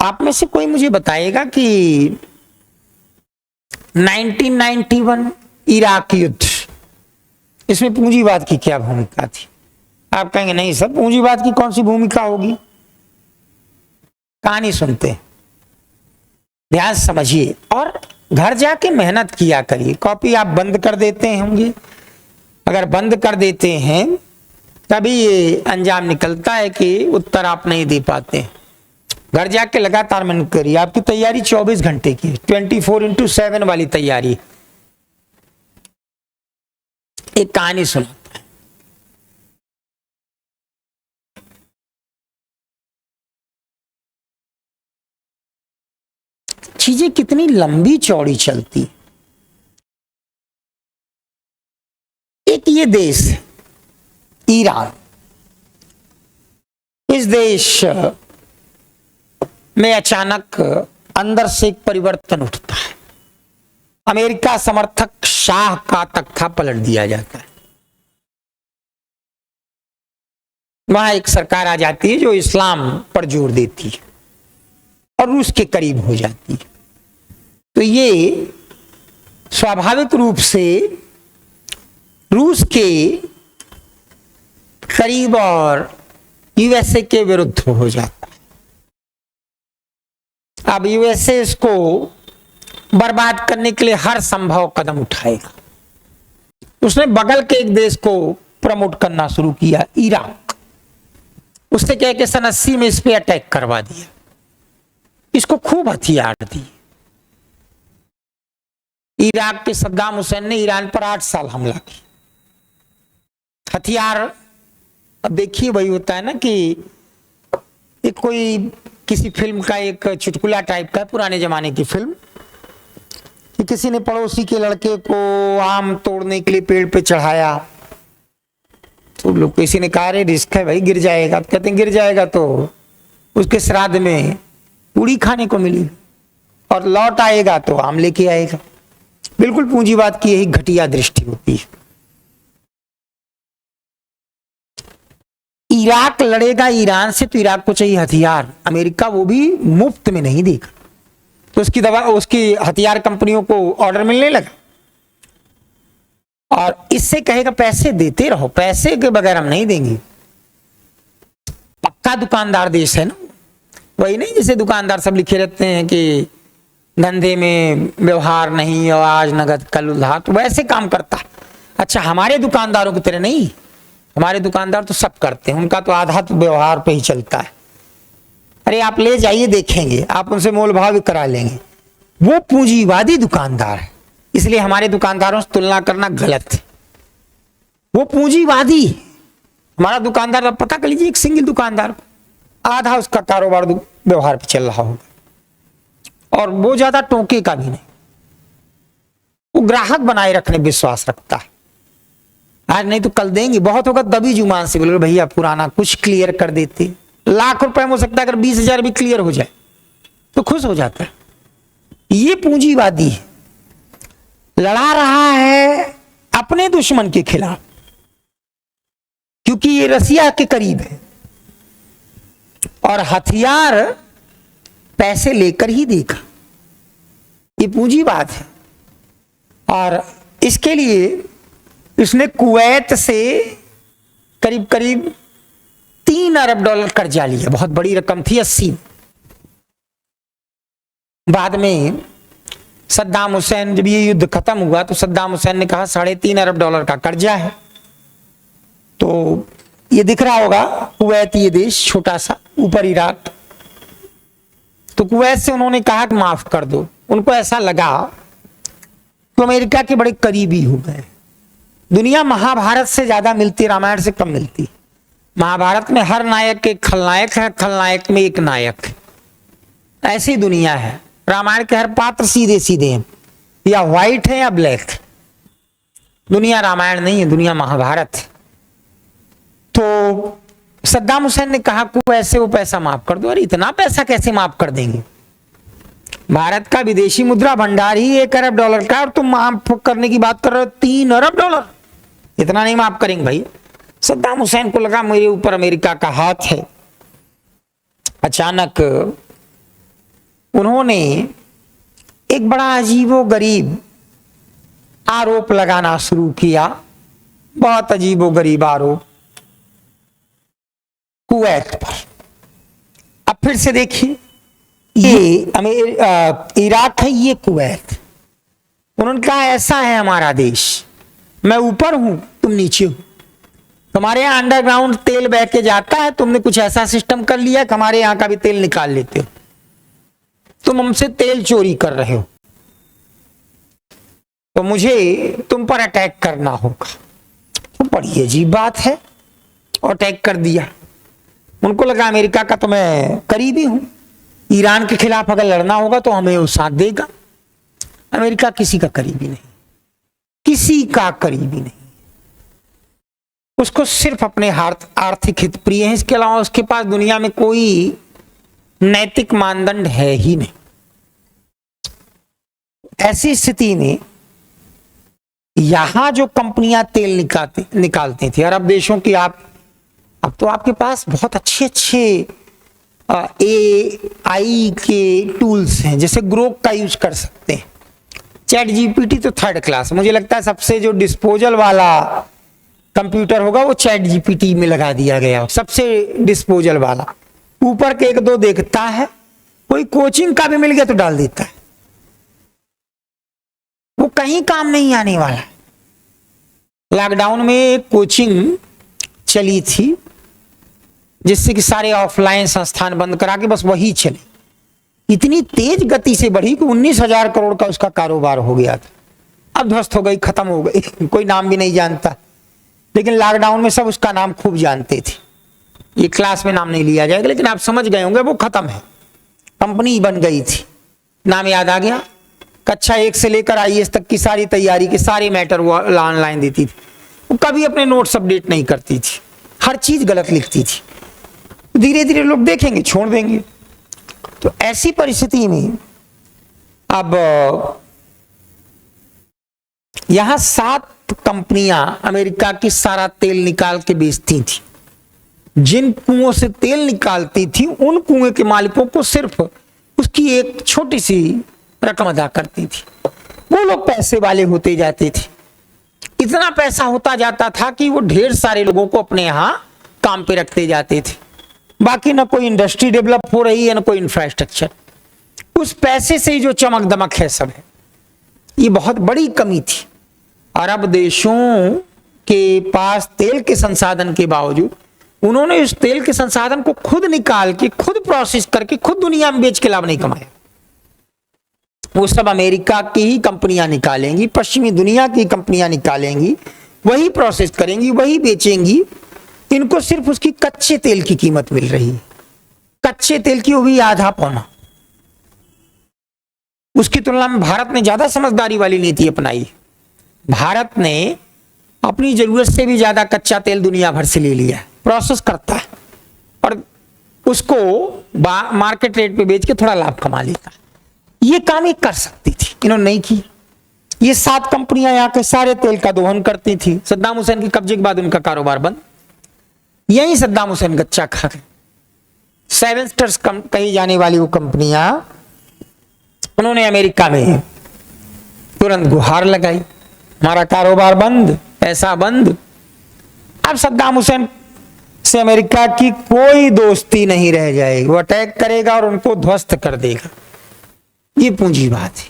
आप में से कोई मुझे बताएगा कि 1991 इराक युद्ध, इसमें पूंजीवाद की क्या भूमिका थी? आप कहेंगे नहीं सर, पूंजीवाद की कौन सी भूमिका होगी। कहानी सुनते हैं, ध्यान समझिए और घर जाके मेहनत किया करिए। कॉपी आप बंद कर देते होंगे, अगर बंद कर देते हैं तभी ये अंजाम निकलता है कि उत्तर आप नहीं दे पाते हैं। घर जाके लगातार मेहनत करिए। आपकी तैयारी 24 घंटे की, 24x7 वाली तैयारी। एक कहानी सुनाता है। चीजें कितनी लंबी चौड़ी चलती। एक ये देश ईरान, इस देश में अचानक अंदर से एक परिवर्तन उठता है। अमेरिका समर्थक शाह का तख्ता पलट दिया जाता है। वहां एक सरकार आ जाती है जो इस्लाम पर जोर देती है और रूस के करीब हो जाती है। तो ये स्वाभाविक रूप से रूस के करीब और यूएसए के विरुद्ध हो जाता है। अब यूएसए इसको बर्बाद करने के लिए हर संभव कदम उठाएगा। उसने बगल के एक देश को प्रमोट करना शुरू किया, इराक। उससे कह के सन 80 में इस पे अटैक करवा दिया, इसको खूब हथियार दिए। इराक के सद्दाम हुसैन ने ईरान पर 8 साल हमला किया। हथियार, अब देखिए वही होता है ना कि एक कोई किसी फिल्म का एक चुटकुला टाइप का, पुराने जमाने की फिल्म, कि किसी ने पड़ोसी के लड़के को आम तोड़ने के लिए पेड़ पे चढ़ाया, तो लोग, किसी ने कहा अरे रिस्क है भाई, गिर जाएगा। तो कहते हैं गिर जाएगा तो उसके श्राद्ध में पूड़ी खाने को मिलेगी और लौट आएगा तो आम लेके आएगा। बिल्कुल पूंजीवाद की यही घटिया दृष्टि होती है। इराक लड़ेगा ईरान से तो इराक को चाहिए हथियार। अमेरिका वो भी मुफ्त में नहीं देगा, तो उसकी हथियार कंपनियों को ऑर्डर मिलने लगा और इससे कहेगा पैसे देते रहो, पैसे के बगैर हम नहीं देंगे। पक्का दुकानदार देश है ना, वही नहीं जैसे दुकानदार सब लिखे रहते हैं कि धंधे में व्यवहार नहीं, आज नगद कल उधार, तो वैसे काम करता है। अच्छा, हमारे दुकानदारों की तरह नहीं, हमारे दुकानदार तो सब करते हैं, उनका तो आधा तो व्यवहार पे ही चलता है। अरे आप ले जाइए, देखेंगे, आप उनसे मोल भाव भी करा लेंगे। वो पूंजीवादी दुकानदार है, इसलिए हमारे दुकानदारों से तुलना करना गलत है। वो पूंजीवादी, हमारा दुकानदार, आप पता कर लीजिए एक सिंगल दुकानदार, आधा उसका कारोबार व्यवहार पे चल रहा होगा और वो ज्यादा टोके का भी नहीं। वो ग्राहक बनाए रखने विश्वास रखता है, आज नहीं तो कल देंगे, बहुत होगा तभी जुमान से बोले भैया पुराना कुछ क्लियर कर देते। लाख रुपए में हो सकता है, अगर 20,000 भी क्लियर हो जाए तो खुश हो जाता है। ये पूंजीवादी है, लड़ा रहा है अपने दुश्मन के खिलाफ, क्योंकि ये रसिया के करीब है और हथियार पैसे लेकर ही देगा। ये पूंजीवाद है और इसके लिए इसने कुवैत से करीब करीब $3 अरब कर्जा लिया। बहुत बड़ी रकम थी 80। बाद में सद्दाम हुसैन, जब ये युद्ध खत्म हुआ तो सद्दाम हुसैन ने कहा $3.5 अरब का कर्जा है। तो ये दिख रहा होगा कुवैत, ये देश छोटा सा ऊपर इराक, तो कुवैत से उन्होंने कहा कि माफ कर दो। उनको ऐसा लगा तो अमेरिका के बड़े करीबी हो गए। दुनिया महाभारत से ज्यादा मिलती, रामायण से कम मिलती। महाभारत में हर नायक एक खलनायक है, खलनायक में एक नायक है, ऐसी दुनिया है। रामायण के हर पात्र सीधे सीधे हैं, या व्हाइट है या ब्लैक। दुनिया रामायण नहीं है, दुनिया महाभारत है। तो सद्दाम हुसैन ने कहा को ऐसे वो पैसा माफ कर दो। अरे इतना पैसा कैसे माफ कर देंगे, भारत का विदेशी मुद्रा भंडार ही $1 अरब का, और तुम माफ करने की बात कर रहे हो $3 अरब, इतना नहीं माफ करेंगे भाई। सद्दाम हुसैन को लगा मेरे ऊपर अमेरिका का हाथ है। अचानक उन्होंने एक बड़ा अजीबोगरीब आरोप लगाना शुरू किया, बहुत अजीबोगरीब आरोप कुवैत पर। अब फिर से देखिए, ये इराक है, ये कुवैत। उन्होंने कहा ऐसा है हमारा देश, मैं ऊपर हूं तुम नीचे हो, तुम्हारे यहां अंडरग्राउंड तेल बह के जाता है, तुमने कुछ ऐसा सिस्टम कर लिया कि हमारे यहां का भी तेल निकाल लेते हो, तुम हमसे तेल चोरी कर रहे हो, तो मुझे तुम पर अटैक करना होगा। तो बड़ी अजीब बात है, और अटैक कर दिया। उनको लगा अमेरिका का तो मैं करीबी हूं, ईरान के खिलाफ अगर लड़ना होगा तो हमें वो साथ देगा। अमेरिका किसी का करीबी नहीं, किसी का करीबी नहीं, उसको सिर्फ अपने आर्थिक हित प्रिय है, इसके अलावा उसके पास दुनिया में कोई नैतिक मानदंड है ही नहीं। ऐसी स्थिति में यहां जो कंपनियां तेल निकालती थी अरब देशों की, अब तो आपके पास बहुत अच्छे अच्छे AI के टूल्स हैं, जैसे ग्रोक का यूज कर सकते हैं। चैट जीपीटी तो थर्ड क्लास, मुझे लगता है सबसे जो डिस्पोजल वाला कंप्यूटर होगा वो चैट जीपीटी में लगा दिया गया, सबसे डिस्पोजल वाला। ऊपर के एक दो देखता है, कोई कोचिंग का भी मिल गया तो डाल देता है, वो कहीं काम नहीं आने वाला। लॉकडाउन में एक कोचिंग चली थी जिससे कि सारे ऑफलाइन संस्थान बंद करा के बस वही चले, इतनी तेज गति से बढ़ी कि 19,000 करोड़ का उसका कारोबार हो गया था। अब ध्वस्त हो गई, खत्म हो गई, कोई नाम भी नहीं जानता, लेकिन लॉकडाउन में सब उसका नाम खूब जानते थे। ये क्लास में नाम नहीं लिया जाएगा, लेकिन आप समझ गए होंगे वो खत्म है, कंपनी बन गई थी। नाम याद आ गया, कक्षा 1 से लेकर IAS तक की सारी तैयारी के सारे मैटर वो ऑनलाइन देती थी, वो कभी अपने नोट्स अपडेट नहीं करती थी, हर चीज गलत लिखती थी। धीरे धीरे लोग देखेंगे, छोड़ देंगे। तो ऐसी परिस्थिति में अब यहां 7 कंपनियां अमेरिका की सारा तेल निकाल के बेचती थी। जिन कुओं से तेल निकालती थी उन कुएं के मालिकों को सिर्फ उसकी एक छोटी सी रकम अदा करती थी, वो लोग पैसे वाले होते जाते थे। इतना पैसा होता जाता था कि वो ढेर सारे लोगों को अपने यहां काम पे रखते जाते थे। बाकी ना कोई इंडस्ट्री डेवलप हो रही है, ना कोई इंफ्रास्ट्रक्चर। उस पैसे से ही जो चमक दमक है सब है, ये बहुत बड़ी कमी थी। अरब देशों के पास तेल के संसाधन के बावजूद उन्होंने उस तेल के संसाधन को खुद निकाल के, खुद प्रोसेस करके, खुद दुनिया में बेच के लाभ नहीं कमाया। वो सब अमेरिका की ही कंपनियां निकालेंगी, पश्चिमी दुनिया की कंपनियां निकालेंगी, वही प्रोसेस करेंगी, वही बेचेंगी। इनको सिर्फ उसकी कच्चे तेल की कीमत मिल रही है, कच्चे तेल की, वो भी आधा पौना। उसकी तुलना में भारत ने ज्यादा समझदारी वाली नीति अपनाई। भारत ने अपनी जरूरत से भी ज्यादा कच्चा तेल दुनिया भर से ले लिया है, प्रोसेस करता है और उसको मार्केट रेट पे बेच के थोड़ा लाभ कमा लेता है। ये काम ये कर सकती थी, इन्होंने नहीं की। ये 7 कंपनियां यहाँ के सारे तेल का दोहन करती थी। सद्दाम हुसैन के कब्जे के बाद उनका कारोबार बंद, यही सद्दाम हुसैन गच्चा खा गए। 7 स्टार्स कही जाने वाली वो कंपनियां, उन्होंने अमेरिका में तुरंत गुहार लगाई, हमारा कारोबार बंद, पैसा बंद। अब सद्दाम हुसैन से अमेरिका की कोई दोस्ती नहीं रह जाएगी, वो अटैक करेगा और उनको ध्वस्त कर देगा। ये पूंजीवाद है।